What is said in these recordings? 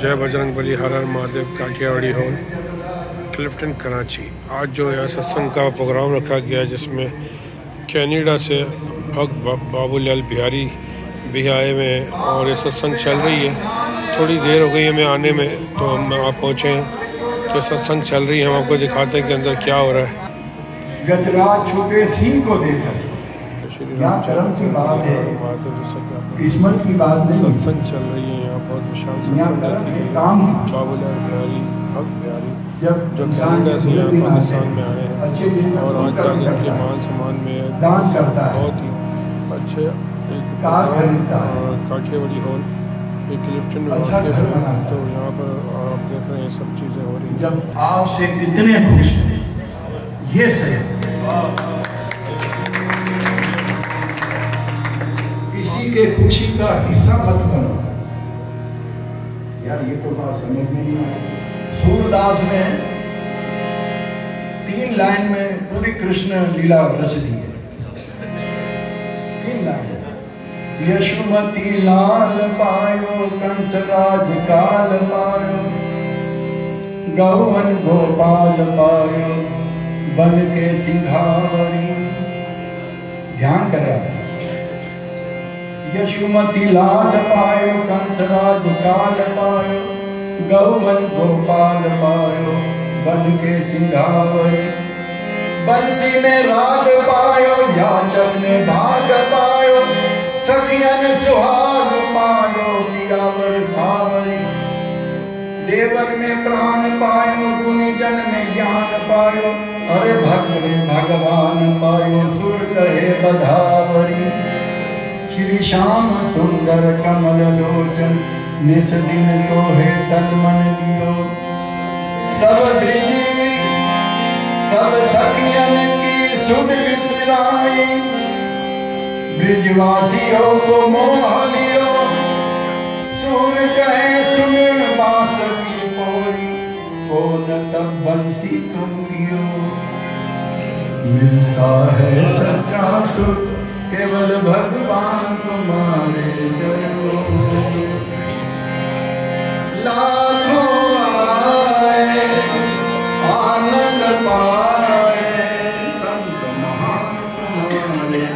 जय बजरंगबली, हर हर महादेव, काठियावाड़ी हॉल, क्लिफ्टन, कराची। आज जो है सत्संग का प्रोग्राम रखा गया जिसमें कनाडा से भक्त बाबूलाल बिहारी भी आए हुए हैं और ये सत्संग चल रही है। थोड़ी देर हो गई है मैं आने में, तो हम आप पहुँचे हैं तो सत्संग चल रही है। हम आपको दिखाते हैं कि अंदर क्या हो रहा है। गजराज छोटे सिंह को देखा, यहाँ कर्म की बात है, किस्मत की बात नहीं। सत्संग चल रही है यहाँ, बहुत विशाल सत्संग काम बाबूलाल बिहारी, भक्त बिहारी जब जो कनाडा से यहाँ पाकिस्तान में आए हैं अच्छे दिन में और आज तक इनके मान सम्मान में दान करता है, बहुत ही अच्छे एक कार खरीदता है, काठियावाड़ी हॉल एक क्लिफ्टन में अच्छा घर बनाता है। तो यहाँ पर आप देख रहे हैं सब चीज़ें हो रही हैं। जब आपसे कितने खुश हैं, ये सही। किसी के खुशी का हिस्सा मत बनो यार, ये तो बात समझ में नहीं आई। सूरदास ने 3 लाइन में पूरी कृष्ण लीला रच दी है। 3 लाइन। यशुमती लाल पायो, कंस राज काल पायो, गौवन गोपाल पायो, बन के सिंघावरी। ध्यान करें, यशुमती लाल पायो, कंस राज काल पायो, गौवन गोपाल पायो, बन के सिंघावरी। बंसी ने राग पायो, याचक ने भाग पायो, सखियन सुहाग पायो, पियावर सावरी। देवन में प्राण पायो, गुणीजन में ज्ञान पायो, अरे भक्त में भगवान पायो, सुर कहे बधावरी। श्री श्याम सुंदर कमल लोचन, निस दिन तो है तन मन दियो। सब ब्रिजी सब सखियन की सुध बिसराई, ब्रिजवासियों को मोह लियो। सूर कहे सुन बास की पोरी, कौन तब बंसी तुम गियो। मिलता है सच्चा सुख केवल भगवान तुम्हारे चरणों में। लाखों आए आनंद पाए, संत महान तुम्हारे।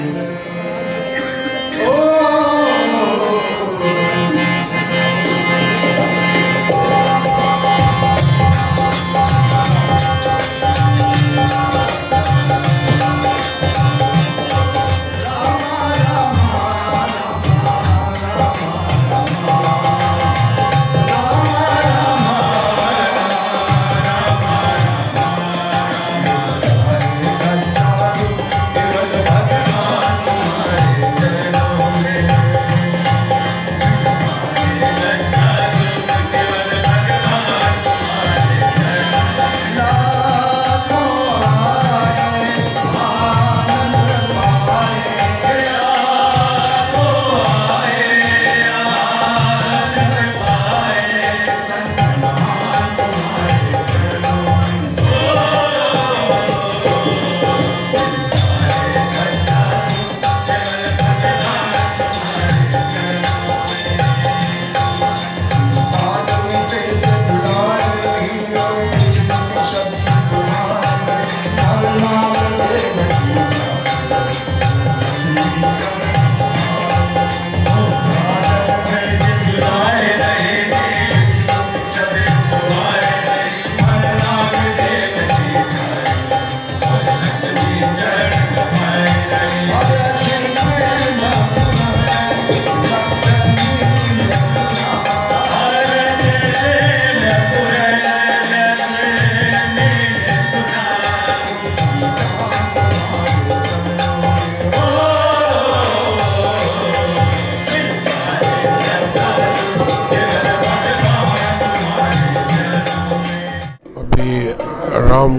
राम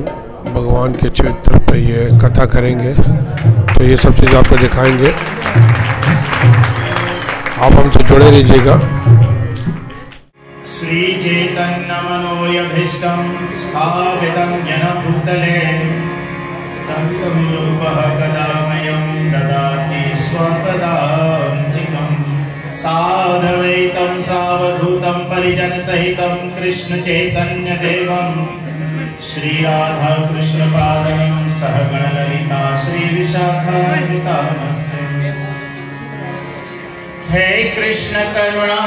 भगवान के चरित्र पे ये कथा करेंगे, तो ये सब चीज़ आपको दिखाएंगे। आप हमसे जुड़े रहिएगा। श्री चैतन्य मनोयभीष्टं स्थापितं येन भूतले, सत्यं रूपः कदामयं ददाति स्वपदान्तिकं। साधवैतं सावधूतं परिजनसहितं कृष्ण चैतन्य देवम श्री राधा कृष्ण पादम सहगण ललिता श्री विशाखान्विता नमस्ते। हे कृष्ण करुणा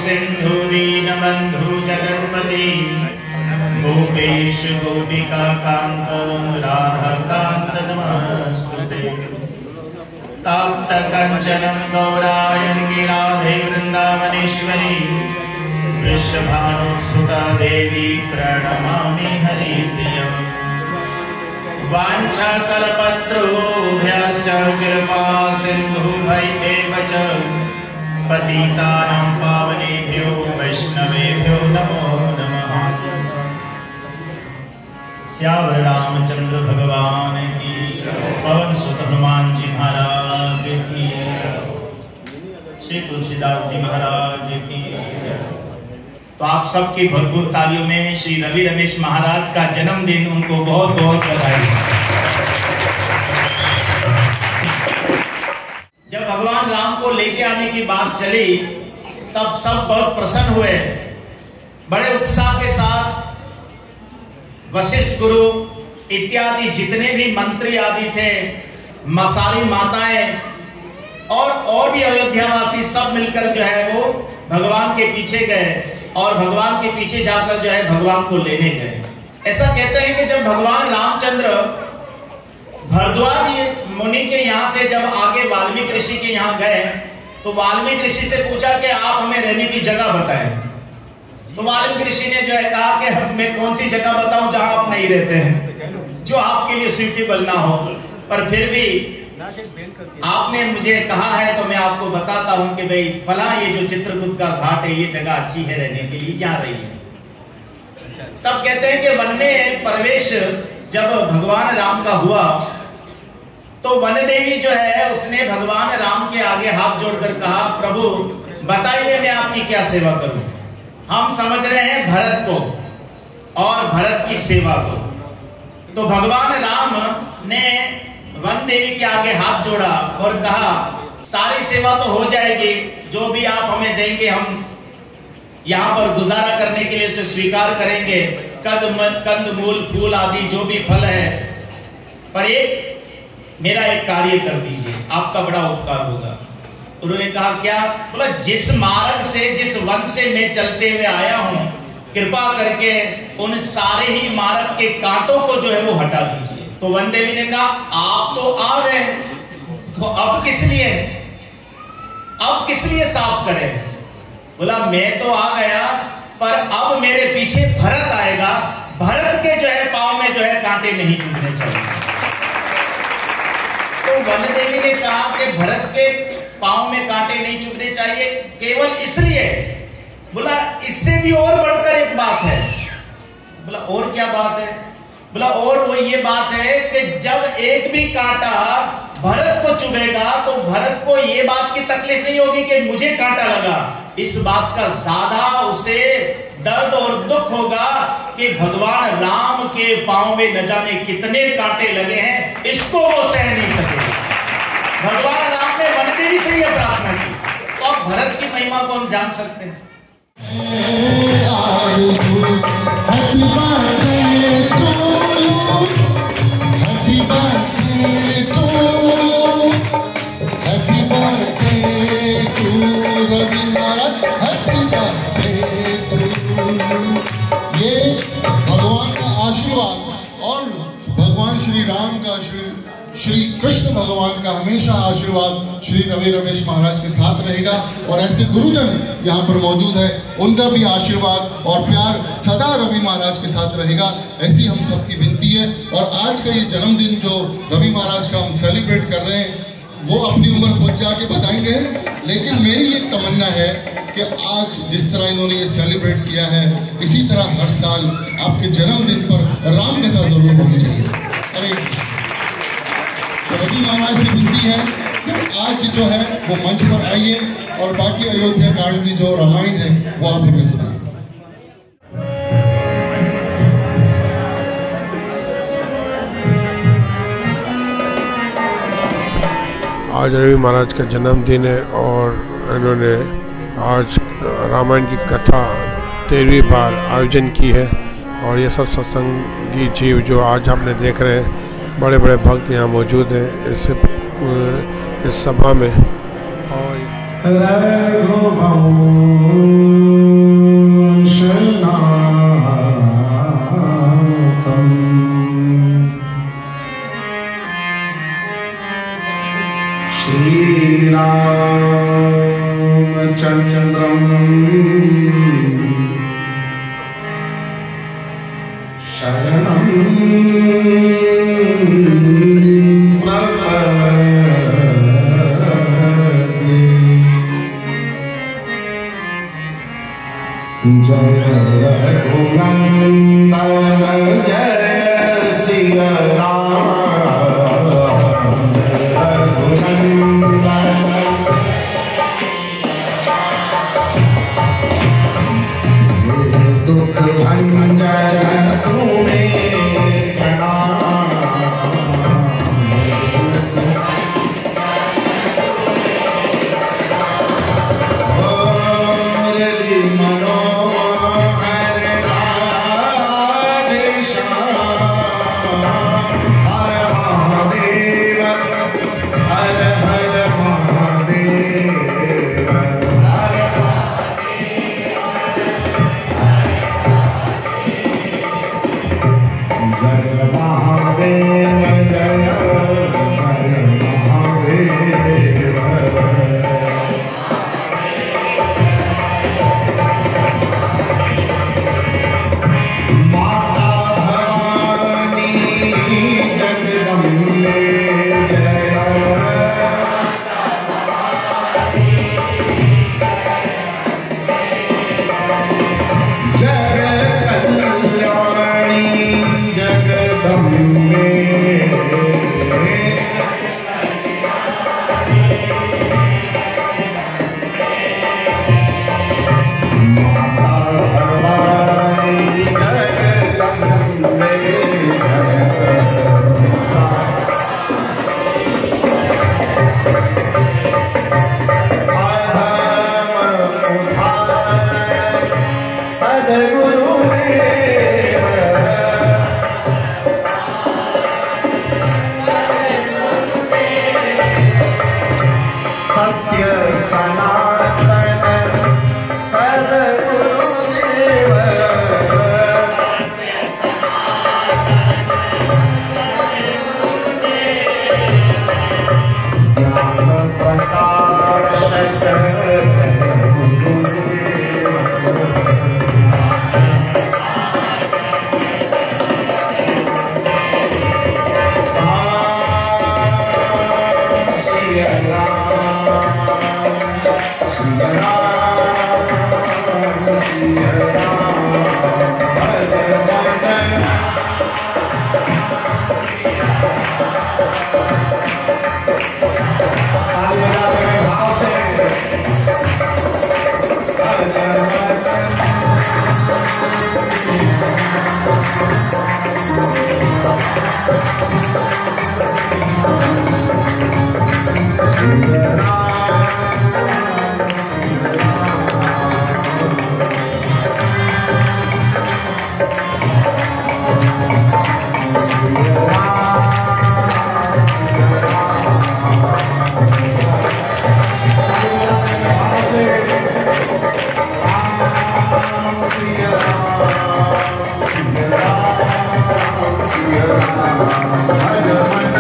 सिंधु दीनबंधु जगत्पति गोपेश गोपिका कांत राधा कांत नमस्तुते। तप्त कंचनं गौरांगी राधे वृंदावनेश्वरी वृषभानुसुता देवी प्रणमामि हरिप्रियं। वाञ्छाकल्पतरुभ्यश्च कृपा सिन्धुभ्यैव च पतितानां पावनेभ्यो वैष्णवेभ्यो नमो नमः। श्यावर रामचंद्र भगवान की, पवन सुत हनुमान जी महाराज की, श्री तुलसीदास जी महाराज की। तो आप सबकी भरपूर तालियों में श्री रवि रमेश महाराज का जन्मदिन, उनको बहुत बहुत बधाई। जब भगवान राम को लेके आने की बात चली तब सब बहुत प्रसन्न हुए। बड़े उत्साह के साथ वशिष्ठ गुरु इत्यादि जितने भी मंत्री आदि थे, सारी माताएं और भी अयोध्यावासी सब मिलकर जो है वो भगवान के पीछे गए और भगवान के पीछे जाकर जो है भगवान को लेने गए। ऐसा कहते हैं कि जब भगवान रामचंद्र भरद्वाज मुनि के यहाँ से जब आगे वाल्मीकि ऋषि के यहाँ गए तो वाल्मीकि ऋषि से पूछा कि आप हमें रहने की जगह बताएं। तो वाल्मीकि ऋषि ने जो है कहा कि मैं कौन सी जगह बताऊं जहां आप नहीं रहते हैं, जो आपके लिए सूटेबल ना हो, पर फिर भी आपने मुझे कहा है तो मैं आपको बताता हूं कि भाई फला ये जो चित्रकूट का घाट है ये जगह अच्छी है रहने के लिए, यहाँ रहिए। तब कहते हैं कि वन में प्रवेश जब भगवान राम का हुआ तो वन देवी जो है उसने भगवान राम के आगे हाथ जोड़कर कहा, प्रभु बताइए मैं आपकी क्या सेवा करूं। हम समझ रहे हैं भरत को और भरत की सेवा को। तो भगवान राम ने वन देवी के आगे हाथ जोड़ा और कहा, सारी सेवा तो हो जाएगी, जो भी आप हमें देंगे हम यहाँ पर गुजारा करने के लिए उसे स्वीकार करेंगे, कंद मूल फूल आदि जो भी फल है, पर एक मेरा एक कार्य कर दीजिए, आपका बड़ा उपकार होगा। उन्होंने कहा क्या? बोला जिस मार्ग से जिस वन से मैं चलते हुए आया हूं, कृपा करके उन सारे ही मार्ग के कांटों को जो है वो हटा दीजिए। तो वन देवी ने कहा आप तो आ गए, तो अब किस लिए साफ करें? बोला मैं तो आ गया, पर अब मेरे पीछे भरत आएगा, भरत के जो है पांव में जो है कांटे नहीं चुभने चाहिए। तो वन देवी ने कहा कि भरत के पांव में कांटे नहीं चुभने चाहिए केवल इसलिए। बोला इससे भी और बढ़कर एक बात है। बोला और क्या बात है? बोला और वो ये बात है कि जब एक भी कांटा भरत को चुभेगा तो भरत को ये बात की तकलीफ नहीं होगी कि मुझे कांटा लगा, इस बात का ज्यादा उसे दर्द और दुख होगा कि भगवान राम के पांव में न जाने कितने कांटे लगे हैं, इसको वो सहन नहीं सकेगा। भगवान राम ने वन देवी से यह प्रार्थना की, तो अब भरत की महिमा को हम जान सकते हैं। ये भगवान का आशीर्वाद और भगवान श्री राम का श्री कृष्ण भगवान का हमेशा आशीर्वाद श्री रवि रमेश महाराज के साथ रहेगा। और ऐसे गुरुजन यहाँ पर मौजूद है, उनका भी आशीर्वाद और प्यार सदा रवि महाराज के साथ रहेगा, ऐसी हम सबकी विनती है। और आज का ये जन्मदिन जो रवि महाराज का हम सेलिब्रेट कर रहे हैं, वो अपनी उम्र खुद जाके बताएंगे, लेकिन मेरी एक तमन्ना है कि आज जिस तरह इन्होंने ये सेलिब्रेट किया है, इसी तरह हर साल आपके जन्मदिन पर राम कथा जरूर होनी चाहिए। अरे तो रवि महाराज से विनती है कि आज जो है वो मंच पर आइए और बाकी अयोध्या कांड की जो रामायण है वो आप हमें सुनाइए। आज रवि महाराज का जन्मदिन है और इन्होंने आज रामायण की कथा 13वीं बार आयोजन की है। और ये सब सत्संगी जीव जो आज आपने देख रहे हैं, बड़े बड़े भक्त यहाँ मौजूद हैं इस सभा में। और श्री रामचंद्रम शरणं प्रपद्ये। जय रघुनंदन जय सिया राम, जय रघुनंदन दुख भंजन तुम्हें प्रणाम। मुरली मनोहर राधे श्याम, हर महादेव हर हर महादेव, हर जय महादेव जय जय महादेव। माता भवानी जगदम्बे जय, जग कल्याणी जगदम्बे। माता भवानी जगदम्बे सद्गुरु सत्य सनातन सद्गुरुदेव, ज्ञान प्रकाश जय गुरुदेव। सिया राम सिया राम भज मन। ताली बजाते हुए भाव से भज मन।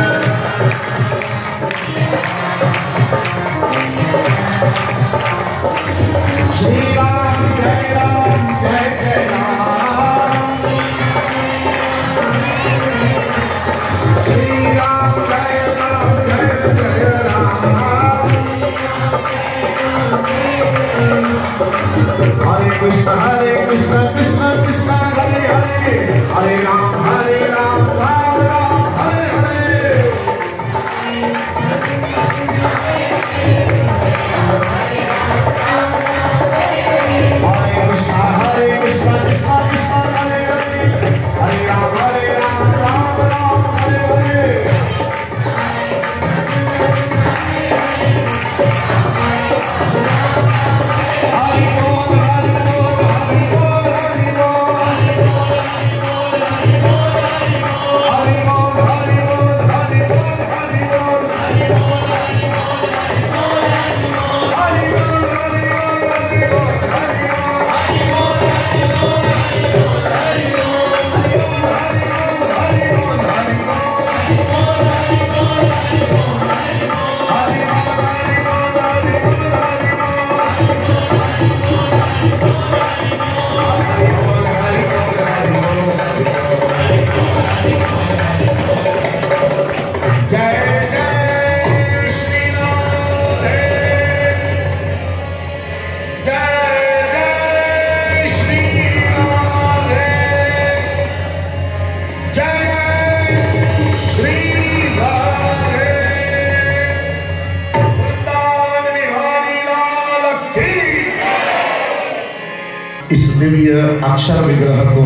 इस दिव्य अक्षर विग्रह को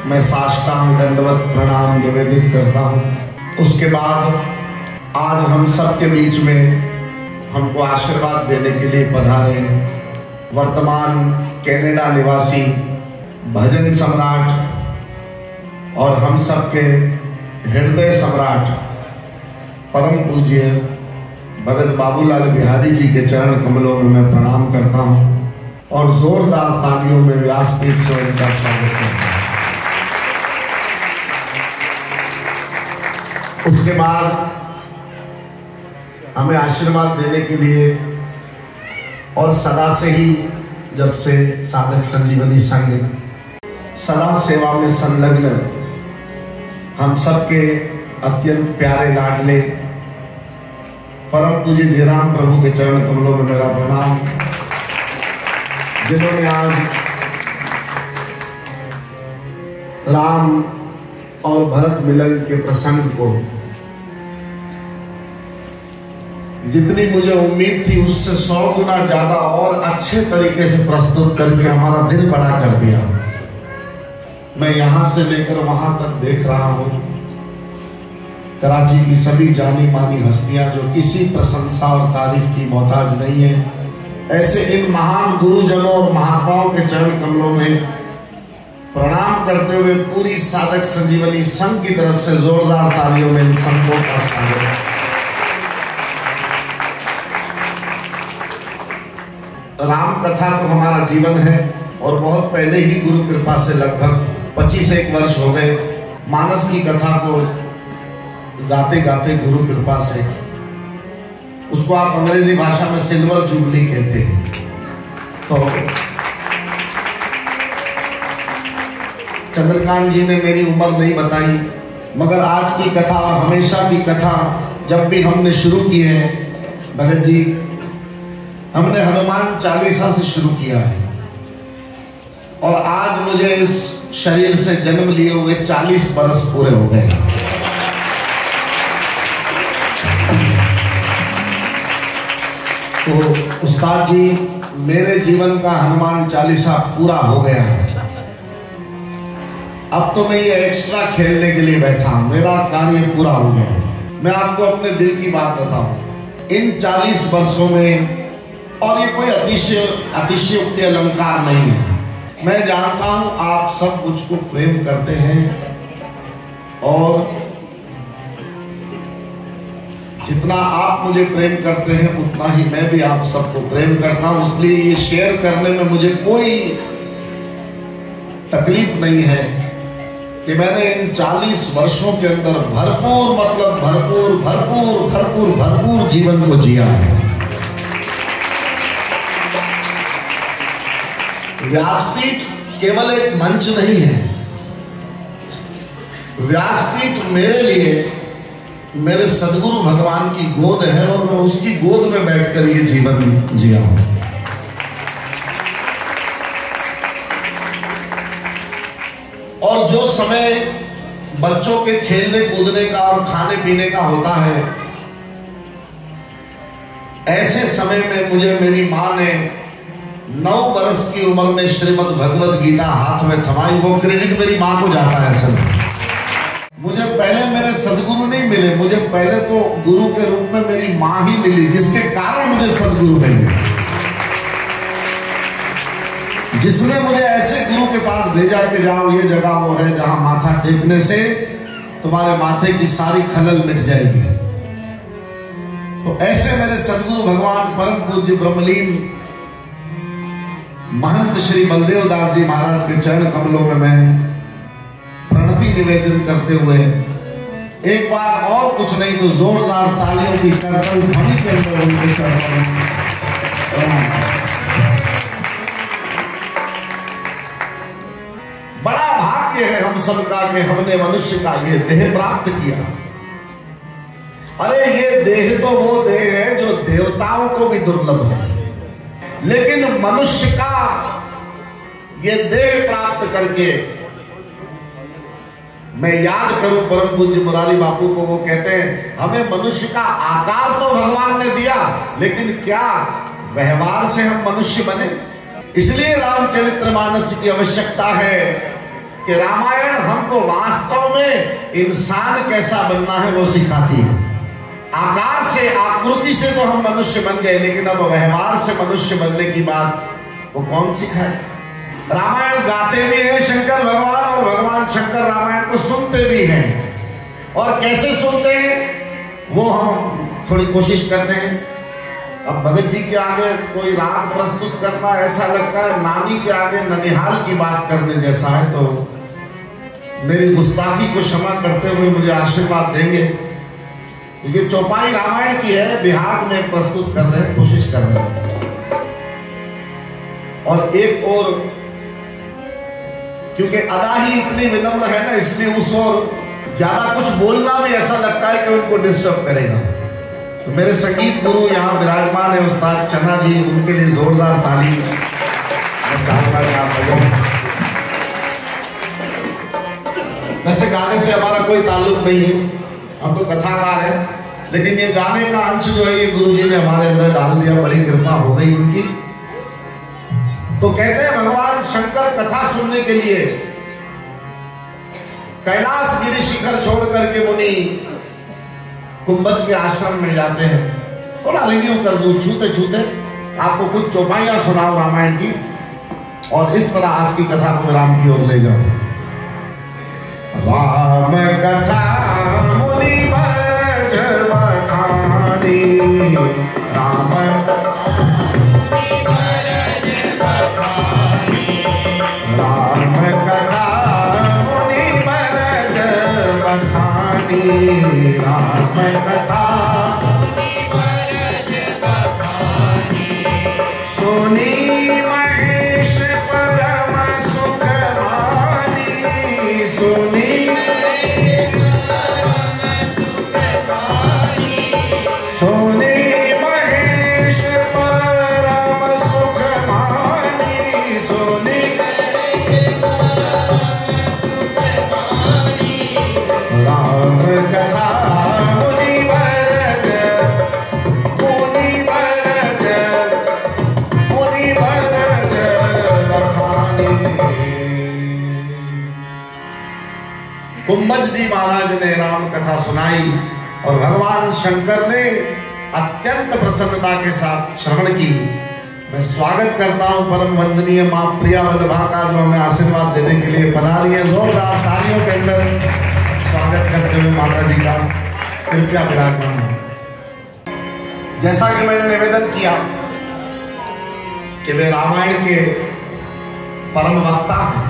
मैं साष्टांग दंडवत प्रणाम निवेदित करता हूँ। उसके बाद आज हम सबके बीच में हमको आशीर्वाद देने के लिए पधारे वर्तमान कनाडा निवासी भजन सम्राट और हम सबके हृदय सम्राट परम पूज्य भगत बाबूलाल बिहारी जी के चरण कमलों में मैं प्रणाम करता हूँ और जोरदार तालियों में व्यासपीठ से उनका स्वागत करता हूँ। उसके बाद हमें आशीर्वाद देने के लिए और सदा से ही जब से साधक संजीवनी संघ सदा सेवा में संलग्न हम सबके अत्यंत प्यारे लाडले परम पूज्य जयराम प्रभु के चरण कमलों में मेरा प्रणाम, जिन्होंने आज राम और भरत मिलन के प्रसंग को जितनी मुझे उम्मीद थी उससे 100 गुना ज्यादा और अच्छे तरीके से प्रस्तुत करके हमारा दिल बड़ा कर दिया। मैं यहां से लेकर वहां तक देख रहा हूं कराची की सभी जानी मानी हस्तियां जो किसी प्रशंसा और तारीफ की मोहताज नहीं है, ऐसे इन महान गुरुजनों और महात्माओं के चरण कमलों में प्रणाम करते हुए पूरी साधक संजीवनी संघ की तरफ से जोरदार तालियों में इन संघों का स्वागत। राम कथा तो हमारा जीवन है और बहुत पहले ही गुरु कृपा से लगभग 25 वर्ष हो गए मानस की कथा को गाते गाते गुरु कृपा से, उसको आप अंग्रेजी भाषा में सिल्वर जुबली कहते हैं। तो चंद्रकांत जी ने मेरी उम्र नहीं बताई, मगर आज की कथा और हमेशा की कथा जब भी हमने शुरू की है भगत जी, हमने हनुमान चालीसा से शुरू किया है और आज मुझे इस शरीर से जन्म लिए हुए 40 बरस पूरे हो गए। तो उस्ताद जी, मेरे जीवन का हनुमान चालीसा पूरा हो गया है। अब तो मैं ये एक्स्ट्रा खेलने के लिए बैठा हूं, मेरा कार्य पूरा हो गया। मैं आपको अपने दिल की बात बताऊं, इन 40 वर्षों में, और ये कोई अतिशयोक्ति अलंकार नहीं है, मैं जानता हूं आप सब मुझको प्रेम करते हैं और जितना आप मुझे प्रेम करते हैं उतना ही मैं भी आप सबको प्रेम करता हूं। इसलिए ये शेयर करने में मुझे कोई तकलीफ नहीं है कि मैंने इन 40 वर्षों के अंदर भरपूर, मतलब भरपूर भरपूर भरपूर भरपूर जीवन को जिया है। व्यासपीठ केवल एक मंच नहीं है, व्यासपीठ मेरे लिए मेरे सदगुरु भगवान की गोद है और मैं उसकी गोद में बैठकर ये जीवन जिया हूं। और जो समय बच्चों के खेलने कूदने का और खाने पीने का होता है, ऐसे समय में मुझे मेरी मां ने 9 बरस की उम्र में श्रीमद् भगवत गीता हाथ में थमाई। वो क्रेडिट मेरी मां को जाता है। सर, मुझे पहले मेरे सदगुरु नहीं मिले, मुझे पहले तो गुरु के रूप में मेरी मां ही मिली, जिसके कारण मुझे सदगुरु मिले, जिसने मुझे ऐसे गुरु के पास भेजा कि जाओ ये जगह वो है जहां माथा टेकने से तुम्हारे माथे की सारी खलल मिट जाएगी। तो ऐसे मेरे सदगुरु भगवान परम पूज्य ब्रह्मलीन महंत श्री बलदेव दास जी महाराज के चरण कमलों में मैं प्रणति निवेदन करते हुए एक बार और कुछ नहीं तो जोरदार तालियों की करतल ध्वनि के अंदर उनके चरणों में बड़ा भाग्य है हम सबका कि हमने मनुष्य का ये देह प्राप्त किया। अरे ये देह तो वो देह है जो देवताओं को भी दुर्लभ है, लेकिन मनुष्य का ये देह प्राप्त करके मैं याद करूं परम पूज्य मुरारी बापू को, वो कहते हैं हमें मनुष्य का आकार तो भगवान ने दिया, लेकिन क्या व्यवहार से हम मनुष्य बने? इसलिए रामचरितमानस की आवश्यकता है कि रामायण हमको वास्तव में इंसान कैसा बनना है वो सिखाती है। आकार से, आकृति से तो हम मनुष्य बन गए, लेकिन अब व्यवहार से मनुष्य बनने की बात वो कौन सिखाए? रामायण गाते भी हैं शंकर भगवान, और भगवान शंकर रामायण को सुनते भी हैं। और कैसे सुनते हैं वो हम थोड़ी कोशिश करते हैं। अब भगत जी के आगे कोई राग प्रस्तुत करना ऐसा लगता है नानी के आगे ननिहाल की बात करने जैसा है, तो मेरी गुस्ताखी को क्षमा करते हुए मुझे आशीर्वाद देंगे, क्योंकि चौपाई रामायण की है, बिहार में प्रस्तुत कर रहे हैं, कोशिश कर रहे हैं। और एक और क्योंकि अदा ही इतनी विनम्र है ना, इसलिए उस और ज्यादा कुछ बोलना भी ऐसा लगता है कि उनको डिस्टर्ब करेगा। तो मेरे संगीत गुरु यहाँ विराजमान है उस्ताद चन्ना जी, उनके लिए जोरदार ताली। वैसे गाने से हमारा कोई ताल्लुक नहीं है, हम तो कथाकार हैं, लेकिन ये गाने का अंश जो है ये गुरुजी ने हमारे अंदर डाल दिया, बड़ी कृपा हो गई उनकी। तो कहते हैं भगवान शंकर कथा सुनने के लिए कैलाश गिरी शिखर छोड़ करके मुनि कुंभज के आश्रम में जाते हैं। थोड़ा रिव्यू कर दूं छूते छूते, आपको कुछ चौपाइयां सुनाऊं रामायण की, और इस तरह आज की कथा को विराम की ओर ले जाऊं। राम कथा मुनि ब्रज बखानी, राम राम कथा मुनि ब्रज बखानी, राम कथा सुनी महेश परम सुख मानी, सुनी सुनी महेश परम सुख मानी, सुनी राम कथा मुनि ब्रज, मुनि ब्रज, मुनि ब्रज बखानी। कुंभज जी महाराज ने राम कथा सुनाई और भगवान शंकर ने अत्यंत प्रसन्नता के साथ श्रवण की। मैं स्वागत करता हूं परम वंदनीय मां प्रिया वल्लभा का, जो हमें आशीर्वाद देने के लिए बना रही है। जोरदार तालियों के अंदर स्वागत करते हुए माता जी का कृपया विराजमान हो। जैसा कि मैंने निवेदन किया कि वे रामायण के परम वक्ता हैं,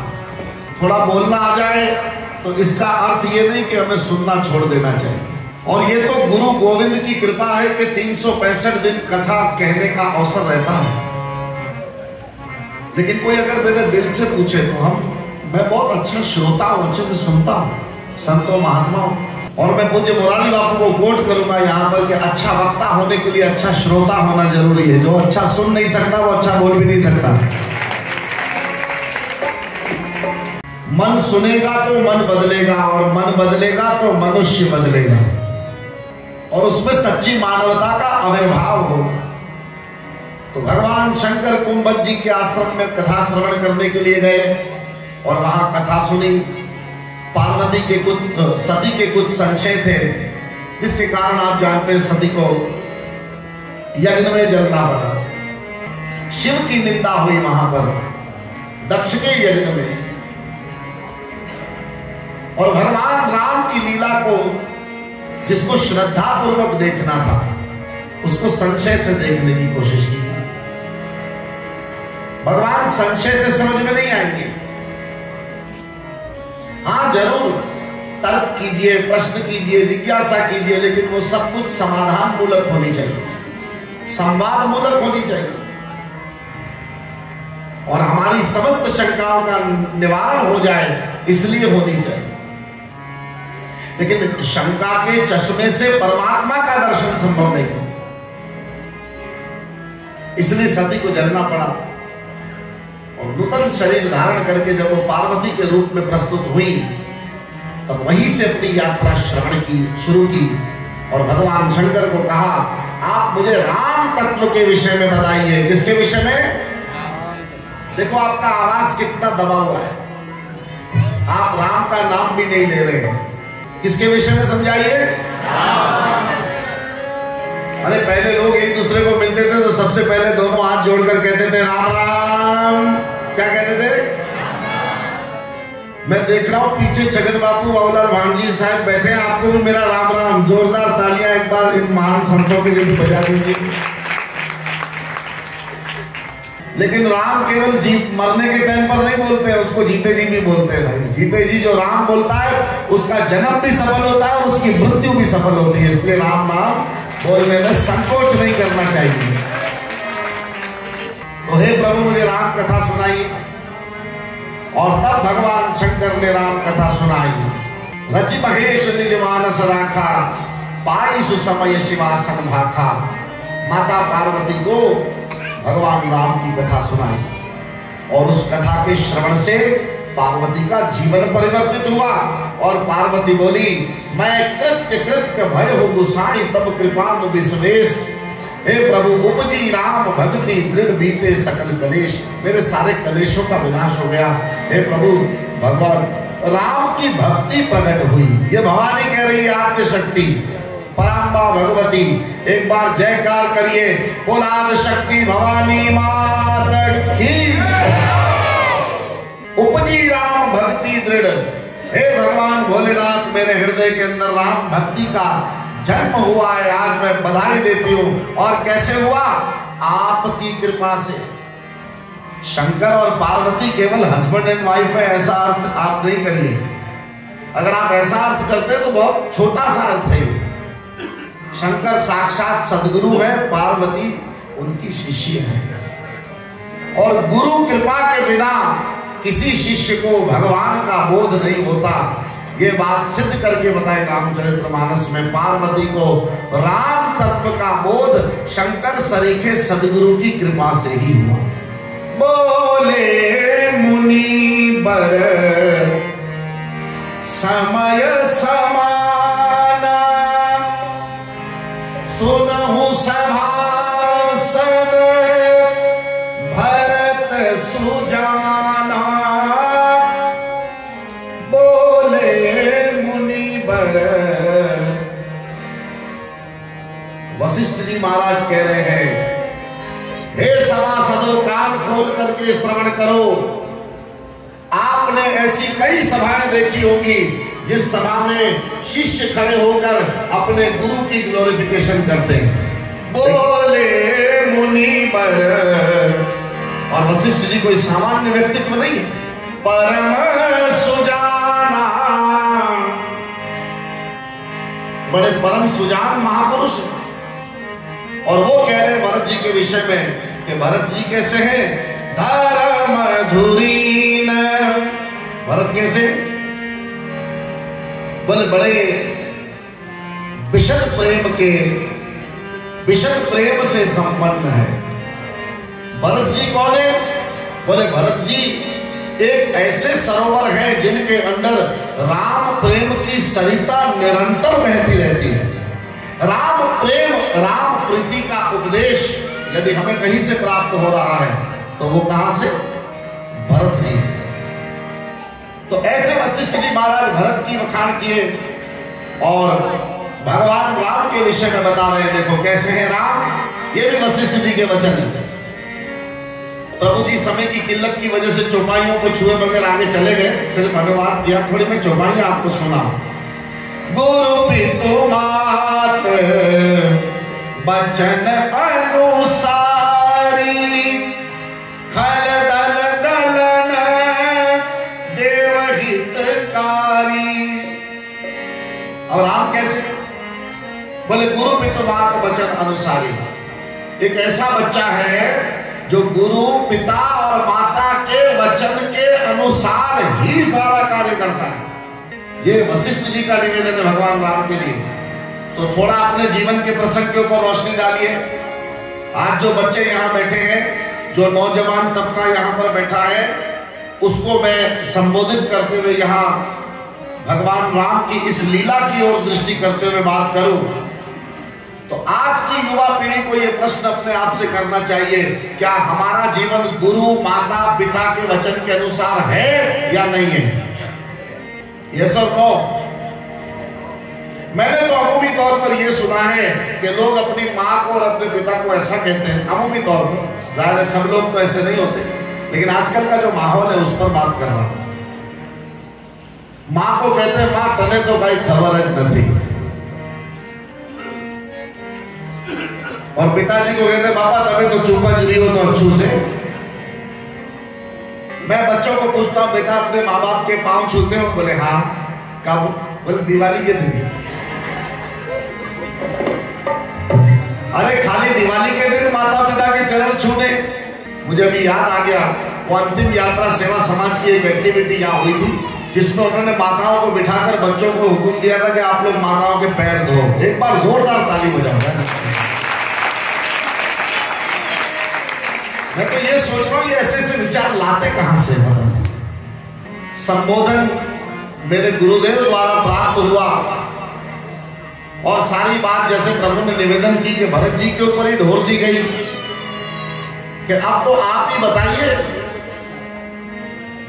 थोड़ा बोलना आ जाए तो इसका अर्थ ये नहीं कि हमें सुनना छोड़ देना चाहिए। और ये तो गुरु गोविंद की कृपा है कि 365 दिन कथा कहने का अवसर रहता है। लेकिन कोई अगर मेरे दिल से पूछे तो मैं बहुत अच्छा श्रोता हूं, अच्छे से सुनता हूं संतों महात्माओं, और मैं पूज्य मुरारी बापू को कोट करूंगा यहाँ पर कि अच्छा वक्ता होने के लिए अच्छा श्रोता होना जरूरी है। जो अच्छा सुन नहीं सकता वो अच्छा बोल भी नहीं सकता। मन सुनेगा तो मन बदलेगा, और मन बदलेगा तो मनुष्य बदलेगा, और उसमें सच्ची मानवता का आविर्भाव होगा। तो भगवान शंकर कुंभज जी के आश्रम में कथा श्रवण करने के लिए गए और वहां कथा सुनी। पार्वती के कुछ, सती के कुछ संशय थे, जिसके कारण आप जानते हैं सती को यज्ञ में जलना पड़ा। शिव की निंदा हुई वहां पर दक्ष के यज्ञ में, और भगवान राम की लीला को जिसको श्रद्धा पूर्वक देखना था उसको संशय से देखने की कोशिश की। भगवान संशय से समझ में नहीं आएंगे। हाँ जरूर तर्क कीजिए, प्रश्न कीजिए, जिज्ञासा कीजिए, लेकिन वो सब कुछ समाधान मूलक होनी चाहिए, संवाद मूलक होनी चाहिए, और हमारी समस्त शंकाओं का निवारण हो जाए इसलिए होनी चाहिए। लेकिन शंका के चश्मे से परमात्मा का दर्शन संभव नहीं, इसलिए सती को जलना पड़ा। और नूतन शरीर धारण करके जब वो पार्वती के रूप में प्रस्तुत हुई, तब वहीं से अपनी यात्रा श्रवण की शुरू की, और भगवान शंकर को कहा आप मुझे राम तत्व के विषय में बताइए। किसके विषय में? देखो आपका आवाज कितना दबा हुआ है, आप राम का नाम भी नहीं ले रहे हैं। किसके विषय में समझाइए? अरे पहले लोग एक दूसरे को मिलते थे तो सबसे पहले दोनों हाथ जोड़कर कहते थे राम राम। क्या कहते थे? मैं देख रहा हूं पीछे छगन बाबू बाबूलाल भांजी साहब बैठे हैं, आपको भी मेरा राम राम। जोरदार तालियां एक बार इन महान संतों के लिए बजा दीजिए। लेकिन राम केवल मरने के टाइम पर नहीं बोलते हैं, उसको जीते जी भी बोलते हैं भाई। जीते जी जो राम बोलता है उसका जन्म भी सफल होता है, उसकी मृत्यु भी सफल होती है। इसलिए राम नाम बोलने में संकोच नहीं करना चाहिए। तो हे प्रभु मुझे राम कथा सुनाइए। और तब भगवान शंकर ने राम कथा सुनाई। रचि महेश निज मानस राखा, पाई सुसमय शिवासन भाखा। माता पार्वती को भगवान राम की कथा सुनाई और उस कथा के श्रवण से पार्वती का जीवन परिवर्तित हुआ। और पार्वती बोली, मैं कृत्य कृत्य भय हो गुसाई, तब कृपानु विश्वेश। हे प्रभु उपजी राम भक्ति, दृढ़ बीते सकल कलेश। मेरे सारे कलेशों का विनाश हो गया। हे प्रभु भगवान राम की भक्ति प्रकट हुई। ये भवानी कह रही है आद्य शक्ति पराम्बा भगवती। एक बार जयकार करिए, बोला शक्ति भवानी मात की। उपजी राम भक्ति दृढ़। हे भगवान भोलेनाथ, मेरे हृदय के अंदर राम भक्ति का जन्म हुआ है। आज मैं बधाई देती हूं। और कैसे हुआ? आपकी कृपा से। शंकर और पार्वती केवल हस्बैंड एंड वाइफ है, ऐसा अर्थ आप नहीं करिए। अगर आप ऐसा अर्थ करते हैं तो बहुत छोटा सा अर्थ है। शंकर साक्षात सदगुरु है, पार्वती उनकी शिष्य है। और गुरु कृपा के बिना किसी शिष्य को भगवान का बोध नहीं होता। ये बात सिद्ध करके बताए रामचरितमानस में। पार्वती को राम तत्व का बोध शंकर सरीखे सदगुरु की कृपा से ही हुआ। बोले मुनि बर समय समाना, सुनहु सभासन भरत सुजाना। वशिष्ठ जी महाराज कह रहे हैं, हे सभासदों कान खोल करके श्रवण करो। आपने ऐसी कई सभाएं देखी होंगी जिस सभा में शिष्य खड़े होकर अपने गुरु की ग्लोरिफिकेशन करते हैं। बोले मुनि बर। और वशिष्ठ जी कोई सामान्य व्यक्तित्व नहीं है, परम सुजाना, बड़े परम सुजान महापुरुष। और वो कह रहे भरत जी के विषय में कि भरत जी कैसे हैं? धर्म धुरीन। भरत कैसे? बोले बड़े विशद प्रेम से संपन्न है। भरत जी कौन है? बोले भरत जी एक ऐसे सरोवर है जिनके अंदर राम प्रेम की सरिता निरंतर बहती रहती है। राम प्रेम, राम प्रीति का उपदेश यदि हमें कहीं से प्राप्त हो रहा है तो वो कहां से? भरत जी से। तो ऐसे वशिष्ठ जी महाराज भरत की वखाण किए और भगवान राम के विषय में बता रहे हैं। देखो कैसे हैं राम, ये भी वशिष्ठ जी के वचन है। प्रभु जी समय की किल्लत की वजह से चौपाइयों को छुए बगैर आगे चले गए, सिर्फ अनुवाद किया। थोड़ी मैं चौपाइयां आपको सुना। गुरु पितु मात बचन अनुसारी, खल दल दलन देवहितकारी। और राम कैसे? बोले गुरु पितु मात बचन अनुसारी। एक ऐसा बच्चा है जो गुरु पिता और माता के वचन के अनुसार ही सारा कार्य करता है। ये वशिष्ठ जी का निवेदन है भगवान राम के लिए। तो थोड़ा अपने जीवन के प्रसंग के ऊपर रोशनी डालिए। आज जो बच्चे यहाँ बैठे हैं, जो नौजवान तबका यहाँ पर बैठा है, उसको मैं संबोधित करते हुए यहाँ भगवान राम की इस लीला की ओर दृष्टि करते हुए बात करूं तो आज की युवा पीढ़ी को को ये प्रश्न अपने आप से करना चाहिए, क्या हमारा जीवन गुरु माता पिता के वचन के अनुसार है या नहीं है? यस और नो। मैंने तो अमूमी तौर पर यह सुना है कि लोग अपनी माँ को और अपने पिता को ऐसा कहते हैं, अमूमी तौर पर, जाहिर है सब लोग तो ऐसे नहीं होते, लेकिन आजकल का जो माहौल है उस पर बात कर रहा हूं। माँ को कहते हैं, माँ तने तो भाई खबर है नहीं, और पिताजी को कहते हैं, बाबा तभी तो चुपा जुड़ी हो तो अच्छू से। मैं बच्चों को पूछता हूं, बेटा अपने माँ बाप के पांव छूते हो? बोले हाँ। कब? बोले दिवाली के दिन। अरे खाली दिवाली के दिन माता पिता के चरण छूने? मुझे अभी याद आ गया, वो अंतिम यात्रा सेवा समाज की एक एक्टिविटी यहाँ हुई थी, जिसमें उन्होंने माताओं को बिठाकर बच्चों को हुक्म दिया था कि आप लोग माताओं के पैर धो। एक बार जोरदार ताली बजाऊंगा। मैं तो ये सोच रहा हूँ, ये ऐसे ऐसे विचार लाते कहां से? संबोधन मेरे गुरुदेव द्वारा प्राप्त हुआ, और सारी बात जैसे प्रभु ने निवेदन की कि भरत जी के ऊपर ही ढोर दी गई कि अब तो आप ही बताइए।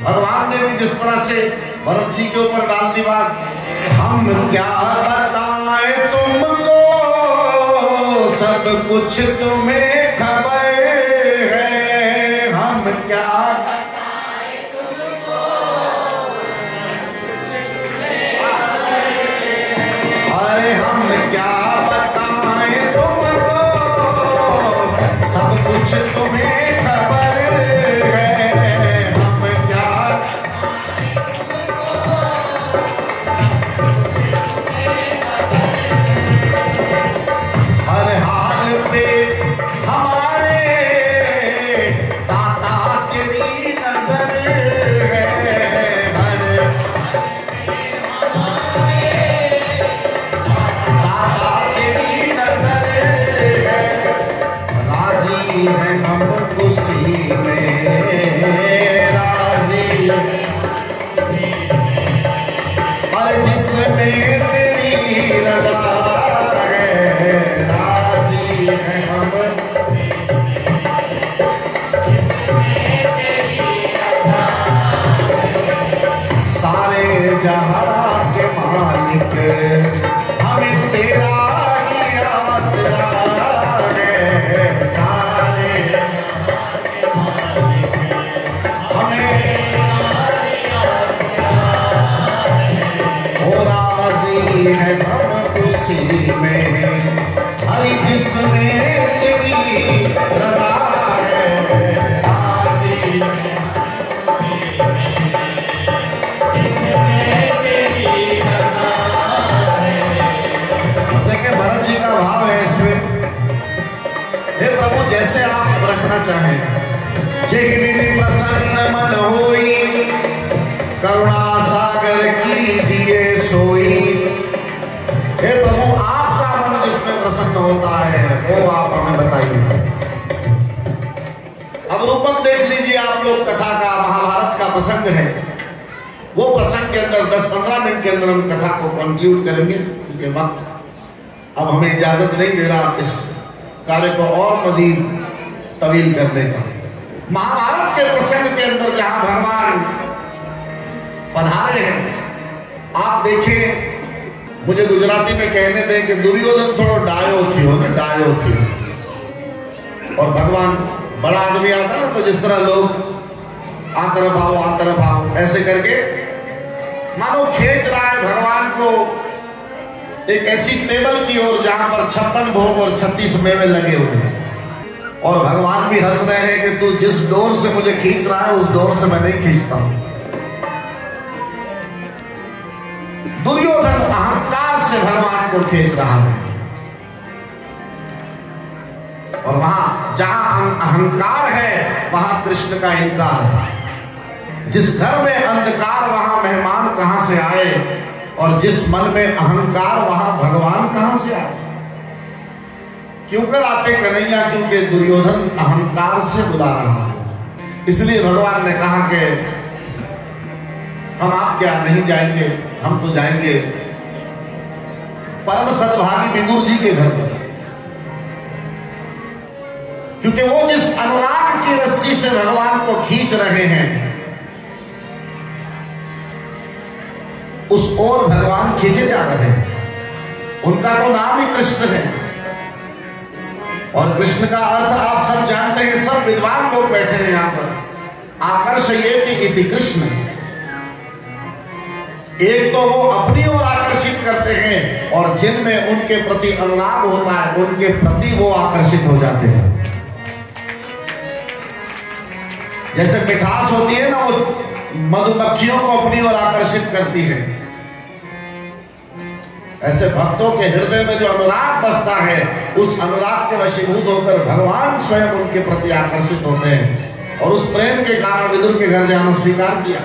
भगवान ने भी जिस तरह से भरत जी के ऊपर डाल दी बात, हम क्या बताएं तुमको, सब कुछ तुम्हें खबर है, हम क्या बताएं तुमको, अरे हम क्या बताएं तुमको, सब कुछ तुम्हें खबर है, हम क्या हर हाल पे हमारे दाता तेरी नजर है, हर दाता तेरी नजर है, राजी है हम उसी में, राजी और जिसमें तेरी रजा है, राजी है हम सारे जहां के मालिक, हमें तेरा ही आसरा है, सारे हमें ओ राजी है हम उसी में, हरी जिसमें तेरी रजा है, राजी देखिए भरत जी का भाव है इसमें, हे प्रभु जैसे आप रखना चाहें। जय विधि प्रसन्न मन होई, करुणा सागर कीजिए सोई। हे प्रभु आपका मन जिसमें प्रसन्न होता है वो आप हमें बताइए। अब रूपक देख लीजिए आप लोग, कथा का महाभारत का प्रसंग है, वो प्रसंग के अंदर 10-15 मिनट के अंदर हम कथा को कंक्लूड करेंगे, क्योंकि वक्त अब हमें इजाजत नहीं दे रहा इस कार्य को और मजीद तवील करने का। महाभारत के प्रसंग के अंदर जहां भगवान पधारे हैं, आप देखें, मुझे गुजराती में कहने दें कि दुर्योधन थोड़ा डायो थी हो ना, डायो थी, और भगवान बड़ा आदमी आता ना, तो जिस तरह लोग आ तरफ आओ ऐसे करके मानो खींच रहा है भगवान को एक ऐसी टेबल की ओर जहां पर 56 भोग और 36 मेवे लगे हुए हैं, और भगवान भी हंस रहे हैं कि तू जिस डोर से मुझे खींच रहा है उस डोर से मैं नहीं खींचता हूं। दुर्योधन अहंकार से भगवान को खींच रहा है, और वहां जहां अहंकार है वहां कृष्ण का इनकार है। जिस घर में अंधकार वहां मेहमान कहां से आए, और जिस मन में अहंकार वहां भगवान कहां से आए। क्यों कर आते कन्हैया? क्योंकि दुर्योधन अहंकार से बुला रहा है। इसलिए भगवान ने कहा कि हम आप क्या नहीं जाएंगे, हम तो जाएंगे परम सद्भागी विदुर जी के घर पर। क्योंकि वो जिस अनुराग की रस्सी से भगवान को खींच रहे हैं उस ओर भगवान खींचे जा रहे हैं। उनका तो नाम ही कृष्ण है और कृष्ण का अर्थ आप सब जानते हैं, सब विद्वान लोग बैठे हैं यहां पर। आकर्षयेति इति कृष्ण, एक तो वो अपनी ओर आकर्षित करते हैं और जिनमें उनके प्रति अनुराग होता है उनके प्रति वो आकर्षित हो जाते हैं। जैसे मिठास होती है ना, वो मधुमक्खियों को अपनी ओर आकर्षित करती है, ऐसे भक्तों के हृदय में जो अनुराग बसता है उस अनुराग के वशीभूत होकर भगवान स्वयं उनके प्रति आकर्षित होते हैं और उस प्रेम के कारण विदुर के घर जाना स्वीकार किया।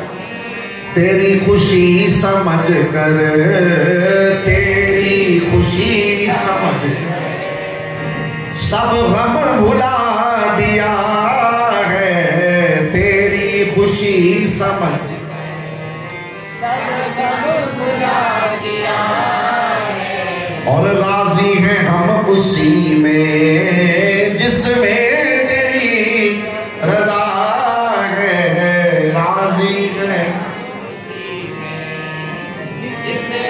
तेरी खुशी समझ कर, तेरी खुशी समझ सब गम भुला दिया है, तेरी खुशी समझ सब गम भुला दिया और राजी हैं हम उसी में जिसमें तेरी रजा है, राजी हैं उसी में जिसमें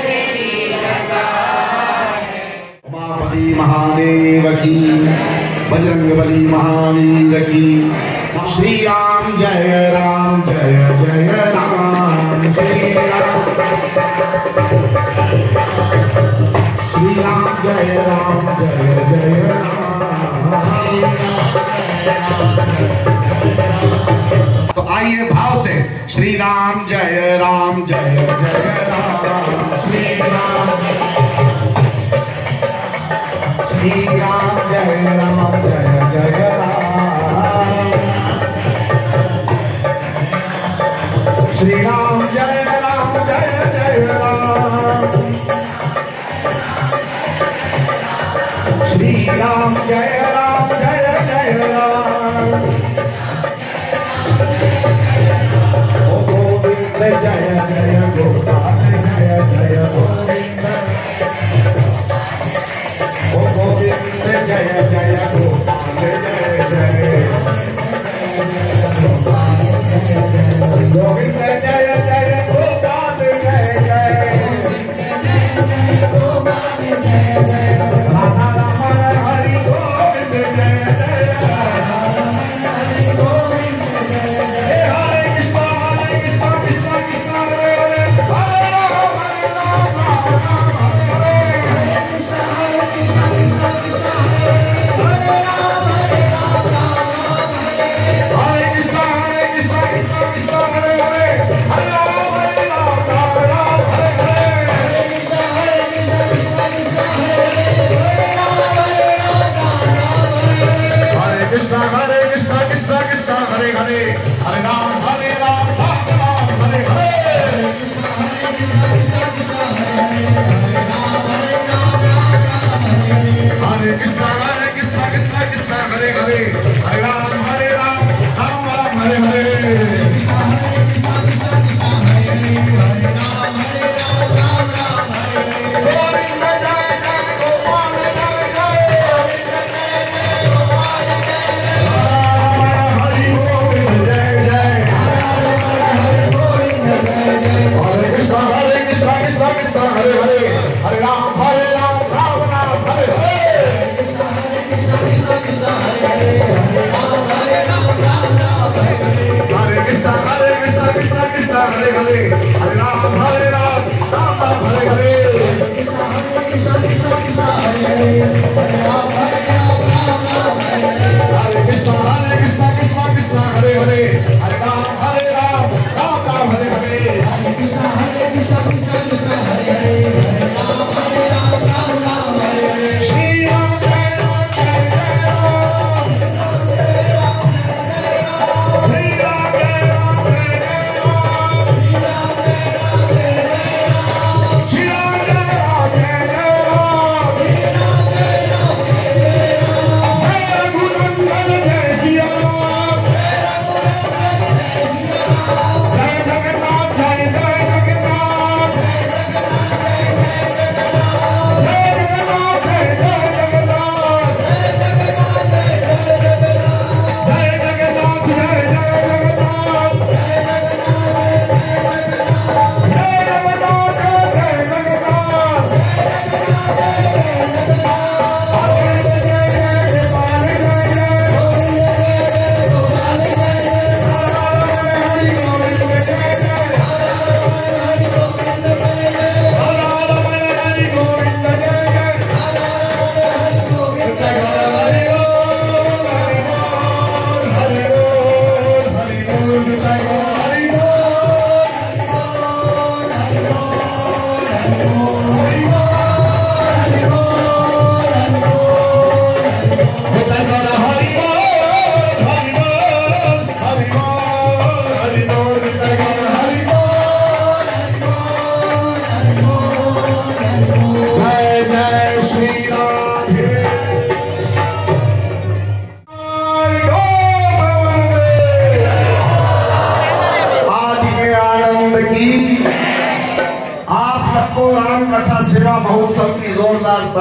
तेरी रजा है। उमापति महादेव की, बजरंगबली महावीर की। श्री राम जय राम, जय जय राम, श्री राम श्री राम जय राम, जय जय राम। तो आइए भाव से श्री राम जय राम, जय जय राम, श्री राम जय राम, जय जय राम, श्री राम जय राम, जय जय राम, श्री राम जय राम, जय जय राम। ओ गोविंद जय जय गोपाल, जय जय गोविंद, ओ गोविंद जय जय गोपाल, जय जय गोविंद, जय जय गोपाल, जय जय गोपाल, जय जय राधा रमण हरि गोविंद, जय जय हरि गोविंद, जय जय हरे कृष्ण कृष्ण कृष्ण हरे हरे, हरे राम राम राम हरे हरे, कृष्ण कृष्ण कृष्ण हरे हरे, हरे राम राम हरे कृष्ण कृष्ण हरे हरे, हरे राम राम हरे हरे, कृष्ण हरे कृष्ण कृष्ण कृष्ण हरे हरे, हरे राम राम राम हरे हरे, कृष्ण हरे कृष्ण कृष्ण कृष्ण हरे हरे, हरे कृष्ण हरे कृष्ण कृष्ण कृष्ण हरे हरे, हरे राम राम हरे हरे, कृष्ण हरे कृष्ण कृष्ण कृष्ण हरे हरे, हरे राम राम हरे हरे, गोविंद जय जय गोपाल, जय जय गोविंद, जय जय गोपाल, जय जय हरि गोविंद, जय जय हरि गोविंद, जय जय हरे कृष्ण कृष्ण कृष्ण हरे हरे, हरे राम राम राम हरे हरे, कृष्ण हरे कृष्ण कृष्ण कृष्ण हरे हरे, हरे राम